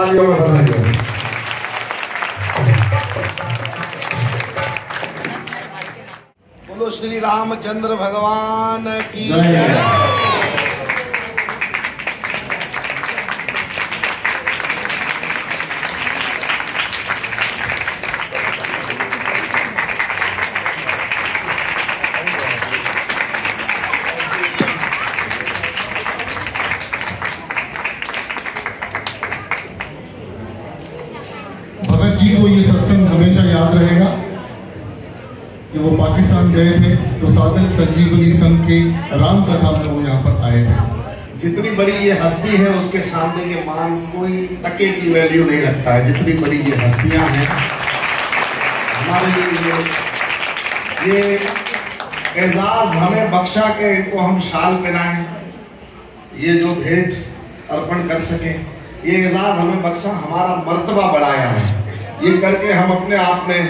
तालियों में बधाई। बोलो श्री रामचंद्र भगवान की जय। भगत जी को ये सत्संग हमेशा याद रहेगा कि वो पाकिस्तान गए थे तो साधक संजीवनी संघ के राम कथा में वो यहाँ पर आए थे। जितनी बड़ी ये हस्ती है उसके सामने ये मान कोई टके की वैल्यू नहीं रखता है। जितनी बड़ी ये हस्तियां हैं हमारे लिए, ये एजाज हमें बख्शा के इनको हम शाल पहनाएं, ये जो भेंट अर्पण कर सके, ये एजाज हमें बख्शा, हमारा मर्तबा बढ़ाया है। ये करके हम अपने आप में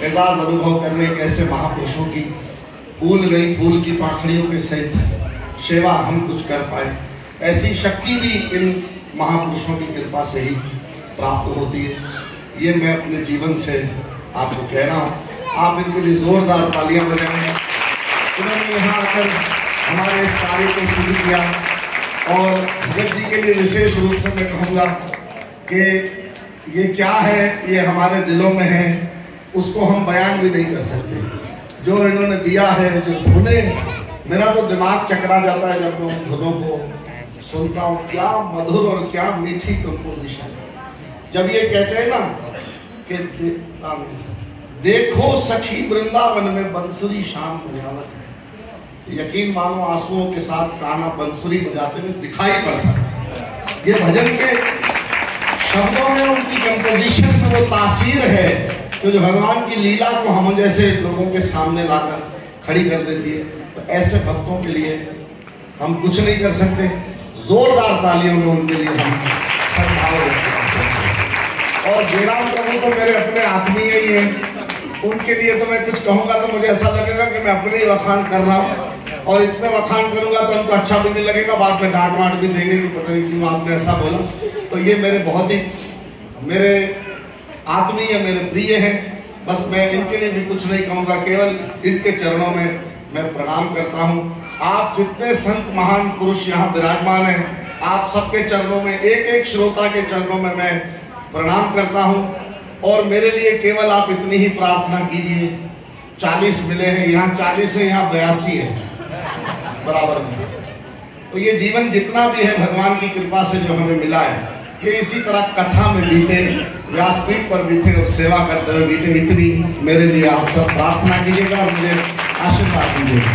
एजाज अनुभव कर रहे हैं कि ऐसे महापुरुषों की फूल नहीं फूल की पाखड़ियों के सहित सेवा हम कुछ कर पाए। ऐसी शक्ति भी इन महापुरुषों की कृपा से ही प्राप्त होती है। ये मैं अपने जीवन से आपको कह रहा हूँ। आप इनके लिए जोरदार तालियां बजाएं। उन्होंने यहाँ आकर हमारे इस कार्य को शुरू किया और भगत जी के लिए विशेष रूप से मैं कहूँगा कि ये क्या है, ये हमारे दिलों में है, उसको हम बयान भी नहीं कर सकते। जो इन्होंने दिया है, जो धुनें, मेरा तो दिमाग चकरा जाता है जब मैं उन धुनों को सुनता हूँ। क्या मधुर और क्या मीठी कंपोजिशन। जब ये कहते हैं ना कि देखो सखी वृंदावन में बंसुरी शाम बजावत है, यकीन मानो आंसुओं के साथ कान्हा बंसुरी बजाते हुए दिखाई पड़ता है। ये भजन के शब्दों में उनकी कंपोजिशन में वो तासीर है तो जो भगवान की लीला को हम जैसे लोगों के सामने लाकर खड़ी कर देती है। तो ऐसे भक्तों के लिए हम कुछ नहीं कर सकते। जोरदार तालियों में उनके लिए हम सद्भाव रखते हैं। और जयराम प्रभु तो मेरे अपने आत्मीय ही हैं। उनके लिए तो मैं कुछ कहूँगा तो मुझे ऐसा लगेगा कि मैं अपने ही वखान कर रहा हूँ, और इतना वखान करूँगा तो उनको अच्छा भी नहीं लगेगा। बाद में डांट वाट भी देंगे कि पता नहीं क्यों आपने ऐसा बोला। तो ये मेरे बहुत ही मेरे आत्मीय, मेरे प्रिय हैं। बस मैं इनके लिए भी कुछ नहीं कहूँगा, केवल इनके चरणों में मैं प्रणाम करता हूँ। आप जितने संत महान पुरुष यहाँ विराजमान हैं, आप सबके चरणों में, एक एक श्रोता के चरणों में मैं प्रणाम करता हूँ। और मेरे लिए केवल आप इतनी ही प्रार्थना कीजिए। 40 मिले हैं, यहाँ 40 है, यहाँ 82 है बराबर में। तो ये जीवन जितना भी है भगवान की कृपा से जो हमें मिला है, ये इसी तरह कथा में बीते, व्यासपीठ पर बीते और सेवा करते हुए बीते। इतनी मेरे लिए आप सब प्रार्थना कीजिएगा और मुझे आशीर्वाद दीजिएगा।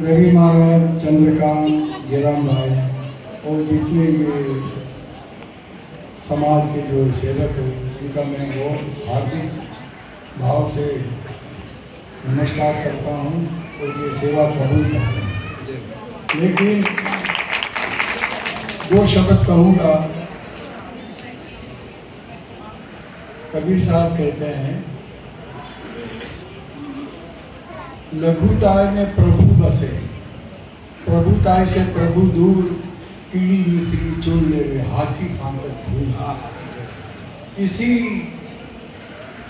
रवि महाराज, चंद्रकांत, जयराम भाई और जितने भी समाज के जो सेवक हैं, उनका मैं बहुत हार्दिक भाव से नमस्कार करता हूँ और ये सेवा कबूल करता हूँ। लेकिन जो शब्द कहूँगा, कबीर साहब कहते हैं, लघुताय में प्रभु बसे, प्रभुताय से प्रभु दूर, किली मित्री चुन ले हाथी खाकर धूल। इसी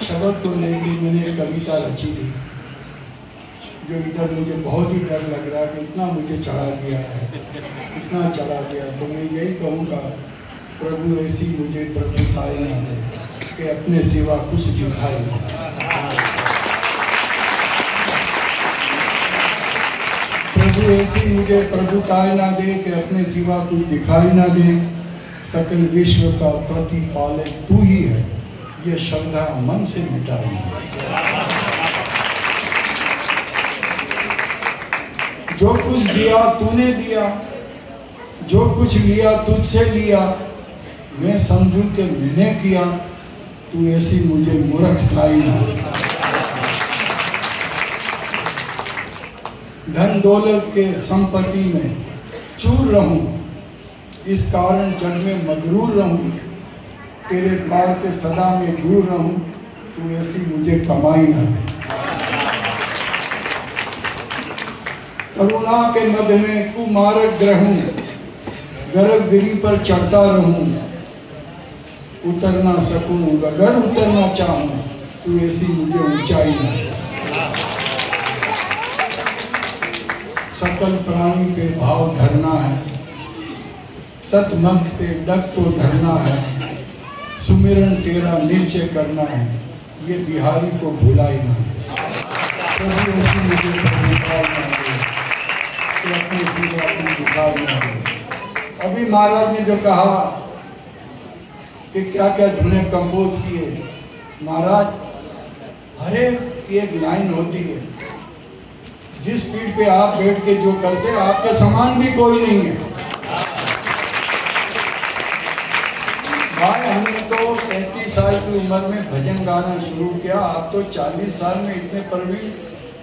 शब्द को लेकर मैंने कविता रची थी, जो इधर मुझे बहुत ही डर लग रहा है कि इतना मुझे चढ़ा दिया है, इतना चढ़ा दिया। तो मैं यही कहूँगा, प्रभु ऐसी मुझे प्रभुताई ना दे कि अपने सिवा कुछ दिखाई नहीं। प्रभु ऐसी मुझे प्रभुताई ना दे कि अपने सिवा कुछ दिखाई ना दे। सकल विश्व का प्रतिपालक तू ही है, ये श्रद्धा मन से मिटाई। जो कुछ दिया तूने दिया, जो कुछ लिया तुझसे लिया, मैं समझूं कि मैंने किया, तू ऐसी मुझे मूर्खताई ना। धन दौलत के संपत्ति में चूर रहूं, इस कारण जग में मगरूर रहूं, तेरे द्वार से सदा में दूर रहूं, तू ऐसी मुझे कमाई ना दे। करुणा के मध्य में कुमारक ग्रहूं, गर्भगिरी पर चढ़ता रहूं, उतर ना सकूं, अगर उतरना चाहूं तो ऐसी मुझे ऊंचाई ना। सकल प्राणी पे भाव धरना है, सतमंत्र पे डग को धरना है, सुमिरन तेरा निश्चय करना है, ये बिहारी को भुलाई ना। कभी ऐसी मुझे अभी महाराज ने जो कहा कि क्या क्या धुनें कंपोज किए, महाराज हर एक लाइन होती है, जिस स्पीड पे आप बैठ के जो करते आपके समान भी कोई नहीं है। भाई हमने तो 35 साल की उम्र में भजन गाना शुरू किया, आप तो 40 साल में इतने पर भी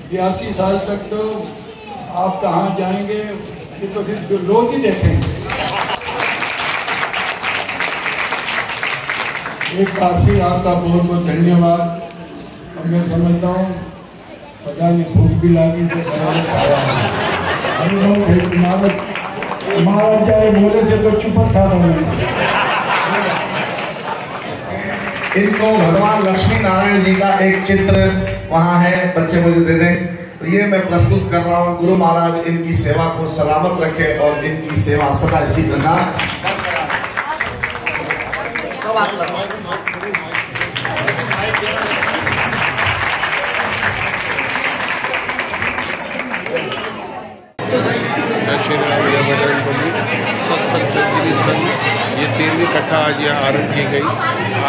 82 साल तक तो आप कहाँ जाएंगे, ये तो फिर लोग ही देखेंगे। एक काफी आपका बहुत बहुत धन्यवाद। और मैं समझता हूँ पता नहीं भूख भी लागी से महाराज चाहे बोले से तो चुप था। इनको भगवान लक्ष्मी नारायण जी का एक चित्र वहाँ है, बच्चे मुझे दे दें, तो ये मैं प्रस्तुत कर रहा हूँ। गुरु महाराज इनकी सेवा को सलामत रखे और इनकी सेवा सदा इसी प्रकार। सत्संग संजीवनी संघ ये 13वीं कथा आज यहाँ आरंभ की गई।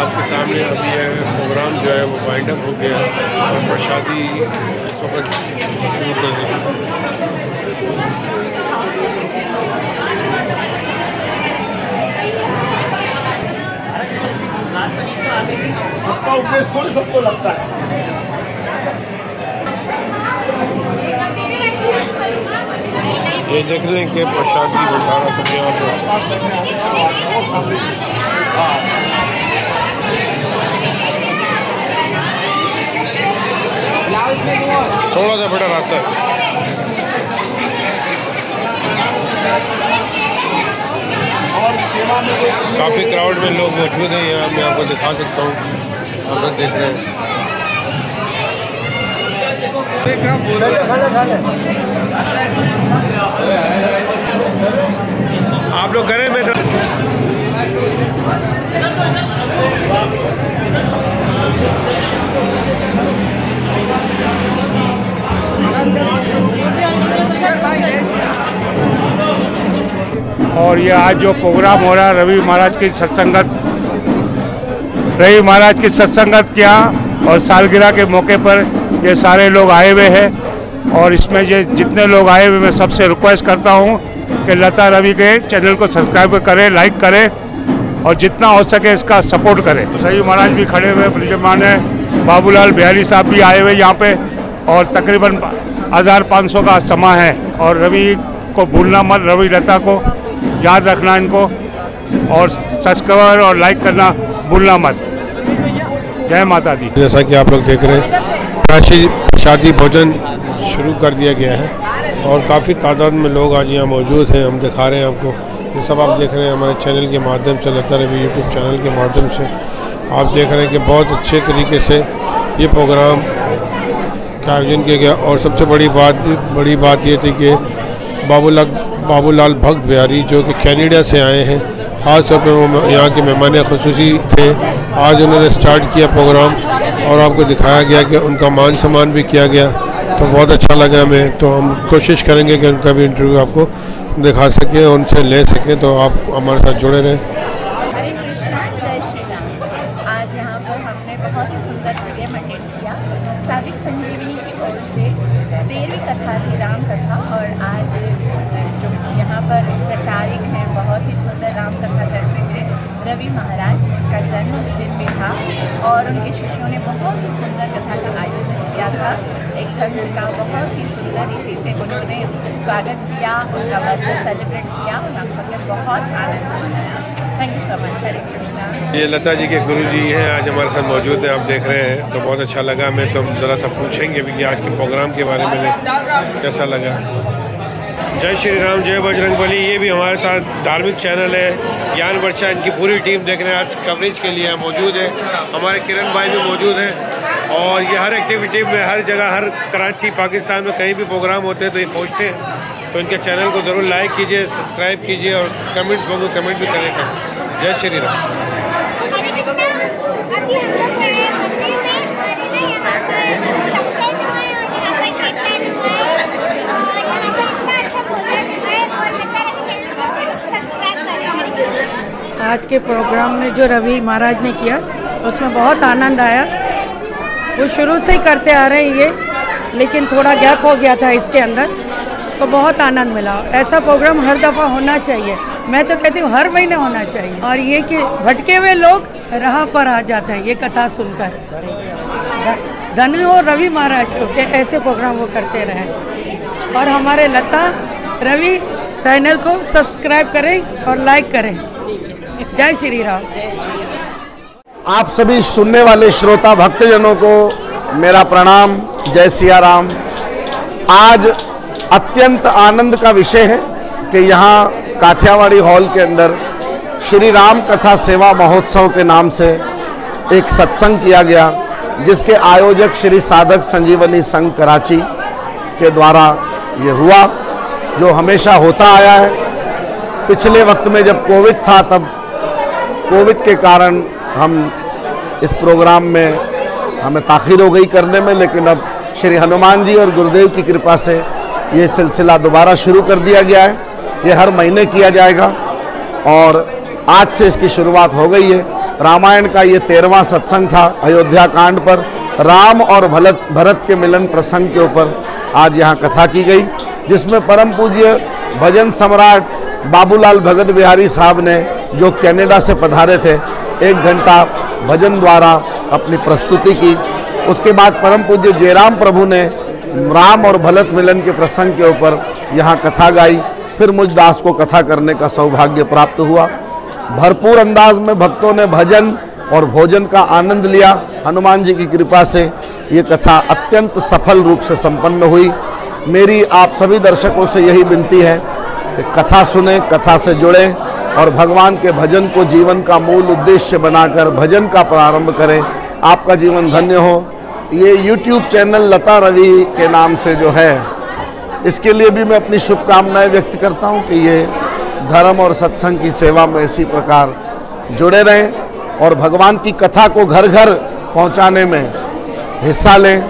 आपके सामने अभी यह प्रोग्राम जो है वो वाइंड अप हो गया और प्रसादी इस वक्त शुरू कर दी। सबका उद्देश्य थोड़ी सबको लगता है। ये देख रहे हैं कि प्रसादी भंडारा सब यहाँ पे थोड़ा सा बड़ा रास्ता है। काफ़ी क्राउड में लोग मौजूद हैं यहाँ, मैं आपको दिखा सकता हूँ। आप लोग देख रहे हैं आप लोग करें मैं और ये आज जो प्रोग्राम हो रहा है रवि महाराज की सत्संगत किया और सालगिरह के मौके पर ये सारे लोग आए हुए हैं। और इसमें ये जितने लोग आए हुए मैं सबसे रिक्वेस्ट करता हूँ कि लता रवि के चैनल को सब्सक्राइब करें, लाइक करें और जितना हो सके इसका सपोर्ट करें। तो रवि महाराज भी खड़े हुए विराजमान है, बाबूलाल बिहारी साहब भी आए हुए यहाँ पे और तकरीबन 1500 का समा है। और रवि को भूलना मत, रवि लता को याद रखना इनको और सब्सक्राइब और लाइक करना भूलना मत। जय माता दी। जैसा कि आप लोग देख रहे हैं प्रसादी भोजन शुरू कर दिया गया है और काफ़ी तादाद में लोग आज यहाँ मौजूद हैं। हम दिखा रहे हैं आपको, ये सब आप देख रहे हैं हमारे चैनल के माध्यम से, लता रवि यूट्यूब चैनल के माध्यम से आप देख रहे हैं कि बहुत अच्छे तरीके से ये प्रोग्राम का आयोजन किया गया। और सबसे बड़ी बात ये थी कि बाबूलाल भक्त बिहारी जो कि कनाडा से आए हैं, ख़ास तौर पर वो यहाँ के मेहमान ख़ुसूसी थे। आज उन्होंने स्टार्ट किया प्रोग्राम और आपको दिखाया गया कि उनका मान सम्मान भी किया गया, तो बहुत अच्छा लगा हमें। तो हम कोशिश करेंगे कि उनका भी इंटरव्यू आपको दिखा सकें, उनसे ले सकें, तो आप हमारे साथ जुड़े रहें। हरे कृष्णा, जय श्री राम। आज यहाँ पर हमने बहुत ही सुंदर प्रोग्राम अटेंड किया। सादिक संजीवनी की ओर से 13वीं कथा थी, राम कथा। और आज जो यहाँ पर प्रचारक हैं बहुत ही सुंदर राम कथा करते थे, रवि महाराज का जन्मदिन भी था और उनके शिष्यों ने बहुत ही सुंदर कथा का आयोजन किया था। एक संत का बहुत ही सुंदर रीति से उन्होंने स्वागत किया, उनका बर्थडे सेलिब्रेट किया और हम सबने बहुत आनंद मनाया। Thank you so much. Hare Krishna. ये लता जी के गुरु जी हैं, आज हमारे साथ मौजूद हैं, आप देख रहे हैं, तो बहुत अच्छा लगा। मैं तो ज़रा सा पूछेंगे भी कि आज के प्रोग्राम के बारे में कैसा लगा। जय श्री राम, जय बजरंगबली। ये भी हमारे साथ धार्मिक चैनल है ज्ञान वर्षा, इनकी पूरी टीम देखने आज कवरेज के लिए मौजूद है। हमारे किरण भाई भी मौजूद हैं और ये हर एक्टिविटी में हर जगह, हर कराची पाकिस्तान में कहीं भी प्रोग्राम होते हैं तो ये पहुँचते हैं। तो इनके चैनल को ज़रूर लाइक कीजिए, सब्सक्राइब कीजिए और कमेंट्स बॉक्स में कमेंट भी करेगा। जय श्री राम। आज के प्रोग्राम में जो रवि महाराज ने किया उसमें बहुत आनंद आया। वो शुरू से ही करते आ रहे हैं ये, लेकिन थोड़ा गैप हो गया था इसके अंदर, तो बहुत आनंद मिला। ऐसा प्रोग्राम हर दफ़ा होना चाहिए, मैं तो कहती हूँ हर महीने होना चाहिए। और ये कि भटके हुए लोग राह पर आ जाते हैं ये कथा सुनकर। धन्य हो रवि महाराज को कि ऐसे प्रोग्राम वो करते रहें। और हमारे लता रवि चैनल को सब्सक्राइब करें और लाइक करें। जय श्री राम। आप सभी सुनने वाले श्रोता भक्तजनों को मेरा प्रणाम, जय सिया राम। आज अत्यंत आनंद का विषय है कि यहाँ काठियावाड़ी हॉल के अंदर श्री राम कथा सेवा महोत्सव के नाम से एक सत्संग किया गया, जिसके आयोजक श्री साधक संजीवनी संघ कराची के द्वारा ये हुआ, जो हमेशा होता आया है। पिछले वक्त में जब कोविड था, तब कोविड के कारण हम इस प्रोग्राम में हमें ताख़ीर हो गई करने में, लेकिन अब श्री हनुमान जी और गुरुदेव की कृपा से ये सिलसिला दोबारा शुरू कर दिया गया है। ये हर महीने किया जाएगा और आज से इसकी शुरुआत हो गई है। रामायण का ये 13वां सत्संग था अयोध्या कांड पर। राम और भरत के मिलन प्रसंग के ऊपर आज यहाँ कथा की गई, जिसमें परम पूज्य भजन सम्राट बाबूलाल भगत बिहारी साहब ने, जो कनाडा से पधारे थे, 1 घंटा भजन द्वारा अपनी प्रस्तुति की। उसके बाद परम पूज्य जयराम प्रभु ने राम और भरत मिलन के प्रसंग के ऊपर यहाँ कथा गाई। फिर मुझ दास को कथा करने का सौभाग्य प्राप्त हुआ। भरपूर अंदाज में भक्तों ने भजन और भोजन का आनंद लिया। हनुमान जी की कृपा से ये कथा अत्यंत सफल रूप से संपन्न हुई। मेरी आप सभी दर्शकों से यही विनती है कि कथा सुने, कथा से जुड़े और भगवान के भजन को जीवन का मूल उद्देश्य बनाकर भजन का प्रारंभ करें। आपका जीवन धन्य हो। ये YouTube चैनल लता रवि के नाम से जो है, इसके लिए भी मैं अपनी शुभकामनाएं व्यक्त करता हूं कि ये धर्म और सत्संग की सेवा में इसी प्रकार जुड़े रहें और भगवान की कथा को घर घर पहुंचाने में हिस्सा लें,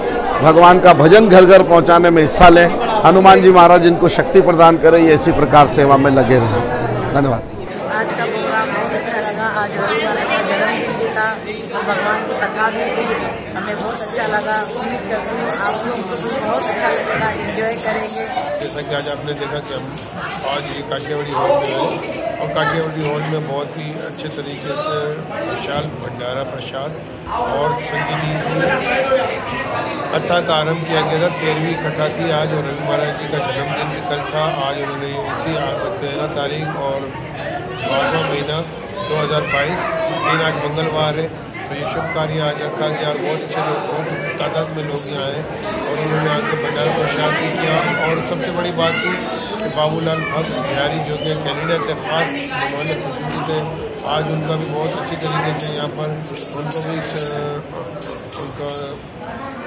भगवान का भजन घर घर पहुंचाने में हिस्सा लें। हनुमान जी महाराज इनको शक्ति प्रदान करें, ये इसी प्रकार सेवा में लगे रहें। धन्यवाद। आज का प्रोग्राम बहुत अच्छा लगा। आज रवि महाराज का जन्मदिन भी था और भगवान की कथा भी हुई, हमें बहुत अच्छा लगा। उम्मीद करती हूँ आप लोग को भी बहुत अच्छा लगेगा, एंजॉय करेंगे। जैसा कि आज आपने देखा कि हम आज ये काठियावाड़ी हॉल में आए और काठियावाड़ी हॉल में बहुत ही अच्छे तरीके से विशाल भंडारा प्रसाद और संजीवनी कथा का आरम्भ किया गया था। 13वीं कथा थी आज और रवि महाराज जी का जन्मदिन भी कल था। आज उन्होंने इसी 13 तारीख और 12वां महीना 2022 दिन आज मंगलवार है, तो ये शुभ कार्य आज रखा गया और बहुत अच्छे लोग, बहुत तादाद में लोग यहाँ आए और उन्होंने आके भंडारा प्रसाद भी किया। और सबसे बड़ी बात थी कि बाबूलाल भगत बिहारी जो कि कनाडा से खास मेहमान खसूसी थे, आज उनका भी बहुत अच्छी तरीके से यहाँ पर उनको भी उनका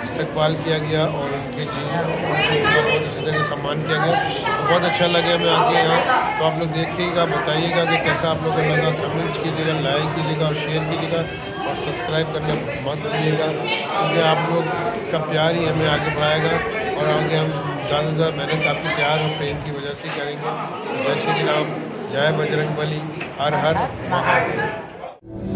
इस्तकबाल किया गया और उनके बहुत अच्छी तरह से सम्मान किया गया। तो बहुत अच्छा लगे हमें आके यहाँ। तो आप लोग देखिएगा, बताइएगा कि कैसा आप लोगों को लगा। कमेंट्स कीजिएगा, लाइक कीजिएगा और शेयर कीजिएगा और सब्सक्राइब करना मत भूलिएगा, क्योंकि आप लोग का प्यार ही हमें आगे बढ़ाएगा और आगे हम ज़्यादा से ज़्यादा मेहनत आपके प्यार और प्रेम की वजह से करेंगे। जय श्री राम, जय बजरंगबली, हर हर महादेव।